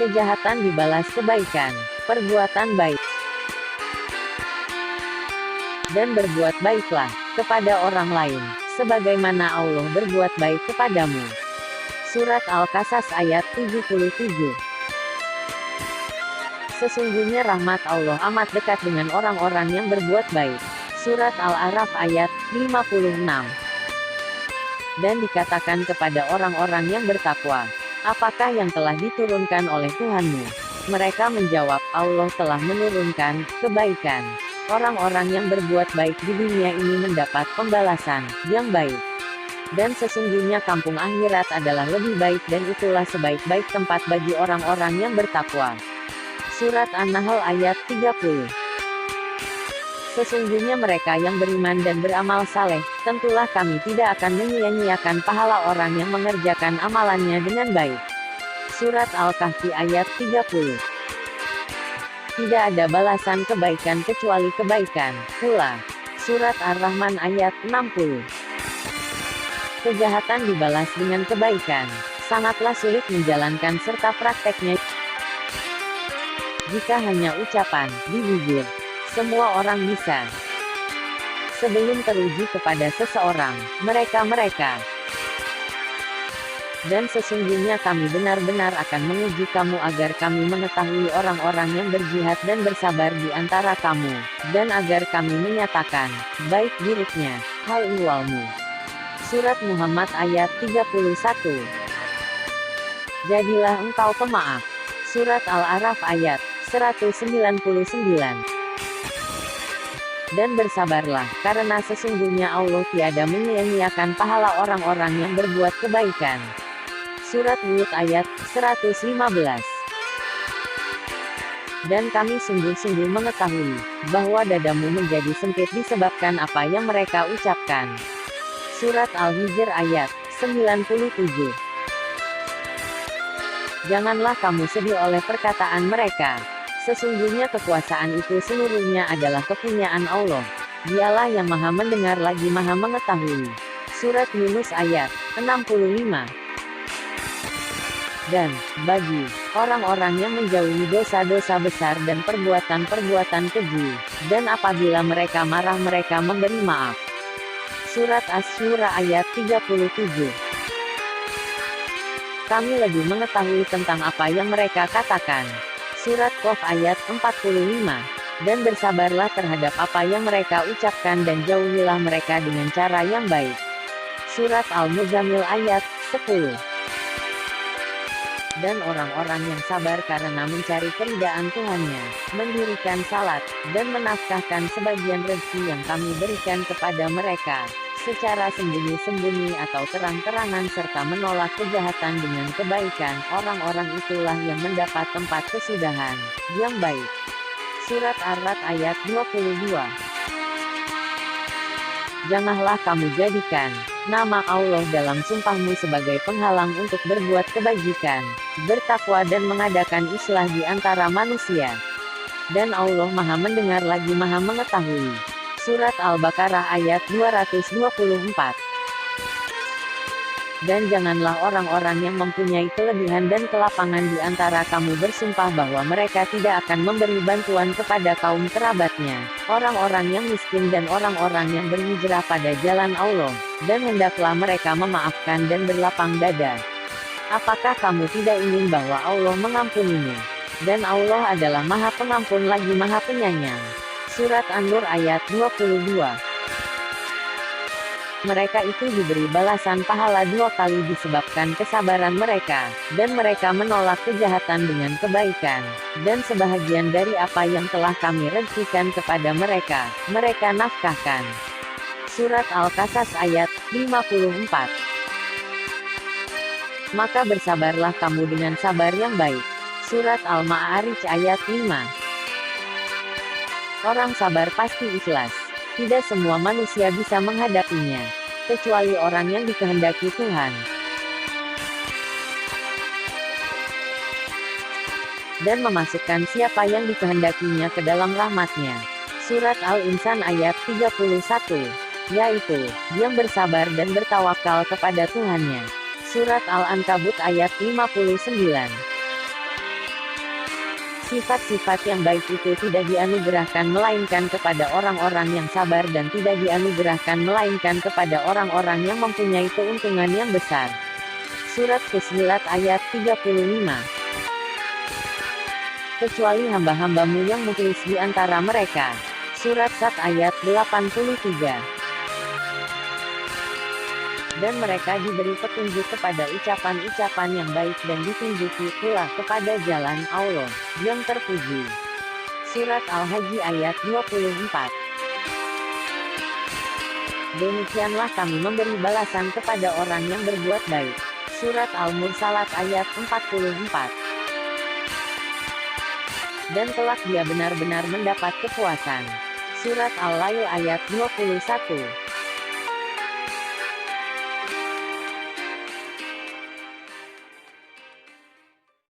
Kejahatan dibalas kebaikan. Perbuatan baik dan berbuat baiklah kepada orang lain, sebagaimana Allah berbuat baik kepadamu. Surat Al-Qasas ayat 77. Sesungguhnya rahmat Allah amat dekat dengan orang-orang yang berbuat baik. Surat Al-A'raf ayat 56. Dan dikatakan kepada orang-orang yang bertakwa, apakah yang telah diturunkan oleh Tuhanmu? Mereka menjawab, Allah telah menurunkan kebaikan. Orang-orang yang berbuat baik di dunia ini mendapat pembalasan yang baik. Dan sesungguhnya kampung akhirat adalah lebih baik dan itulah sebaik-baik tempat bagi orang-orang yang bertakwa. Surat An-Nahl ayat 30. Sesungguhnya mereka yang beriman dan beramal saleh, tentulah kami tidak akan menyia-nyiakan pahala orang yang mengerjakan amalannya dengan baik. Surat Al-Kahfi ayat 30. Tidak ada balasan kebaikan kecuali kebaikan pula. Surat Ar-Rahman ayat 60. Kejahatan dibalas dengan kebaikan. Sangatlah sulit menjalankan serta prakteknya jika hanya ucapan di bibir. Semua orang bisa. Sebelum teruji kepada seseorang, mereka. Dan sesungguhnya kami benar-benar akan menguji kamu agar kami mengetahui orang-orang yang berjihad dan bersabar di antara kamu, dan agar kami menyatakan, baik buruknya, hal ihwalmu. Surat Muhammad ayat 31. Jadilah engkau pemaaf. Surat Al-A'raf ayat 199. Dan bersabarlah, karena sesungguhnya Allah tiada menyia-nyiakan pahala orang-orang yang berbuat kebaikan. Surat Hud ayat 115. Dan kami sungguh-sungguh mengetahui bahwa dadamu menjadi sempit disebabkan apa yang mereka ucapkan. Surat Al-Hijr ayat 97. Janganlah kamu sedih oleh perkataan mereka. Sesungguhnya kekuasaan itu seluruhnya adalah kepunyaan Allah. Dialah yang maha mendengar lagi maha mengetahui. Surat Yunus ayat 65. Dan, bagi orang-orang yang menjauhi dosa-dosa besar dan perbuatan-perbuatan keji, dan apabila mereka marah mereka memberi maaf. Surat Asy-Syura ayat 37. Kami lebih mengetahui tentang apa yang mereka katakan. Surat Qaf ayat 45. Dan bersabarlah terhadap apa yang mereka ucapkan dan jauhilah mereka dengan cara yang baik. Surat Al-Muzammil ayat 10. Dan orang-orang yang sabar karena mencari keridaan Tuhannya, mendirikan salat, dan menafkahkan sebagian rezeki yang kami berikan kepada mereka, secara sembunyi-sembunyi atau terang-terangan serta menolak kejahatan dengan kebaikan, orang-orang itulah yang mendapat tempat kesudahan yang baik. Surat Ar-Ra'd ayat 22. Janganlah kamu jadikan nama Allah dalam sumpahmu sebagai penghalang untuk berbuat kebajikan, bertakwa dan mengadakan islah di antara manusia. Dan Allah maha mendengar lagi maha mengetahui. Surat Al-Baqarah ayat 224. Dan janganlah orang-orang yang mempunyai kelebihan dan kelapangan di antara kamu bersumpah bahwa mereka tidak akan memberi bantuan kepada kaum kerabatnya, orang-orang yang miskin dan orang-orang yang berhijrah pada jalan Allah, dan hendaklah mereka memaafkan dan berlapang dada. Apakah kamu tidak ingin bahwa Allah mengampunimu? Dan Allah adalah maha pengampun lagi maha penyayang. Surat An-Nur ayat 22. Mereka itu diberi balasan pahala 2 kali disebabkan kesabaran mereka, dan mereka menolak kejahatan dengan kebaikan, dan sebahagian dari apa yang telah kami rezekikan kepada mereka, mereka nafkahkan. Surat Al-Qasas ayat 54. Maka bersabarlah kamu dengan sabar yang baik. Surat Al-Ma'arij ayat 5. Orang sabar pasti ikhlas. Tidak semua manusia bisa menghadapinya, kecuali orang yang dikehendaki Tuhan. Dan memasukkan siapa yang dikehendakinya ke dalam rahmatnya. Surat Al-Insan ayat 31. Yaitu, yang bersabar dan bertawakal kepada Tuhannya. Surat Al-Ankabut ayat 59. Sifat-sifat yang baik itu tidak dianugerahkan melainkan kepada orang-orang yang sabar dan tidak dianugerahkan melainkan kepada orang-orang yang mempunyai keuntungan yang besar. Surat Fussilat ayat 35. Kecuali hamba-hambamu yang mukhlis di antara mereka. Surat Sad ayat 83. Dan mereka diberi petunjuk kepada ucapan-ucapan yang baik dan ditunjuki pula kepada jalan Allah yang terpuji. Surat Al-Hajj ayat 24. Demikianlah kami memberi balasan kepada orang yang berbuat baik. Surat Al-Mursalat ayat 44. Dan kelak dia benar-benar mendapat kepuasan. Surat Al-Lail ayat 21.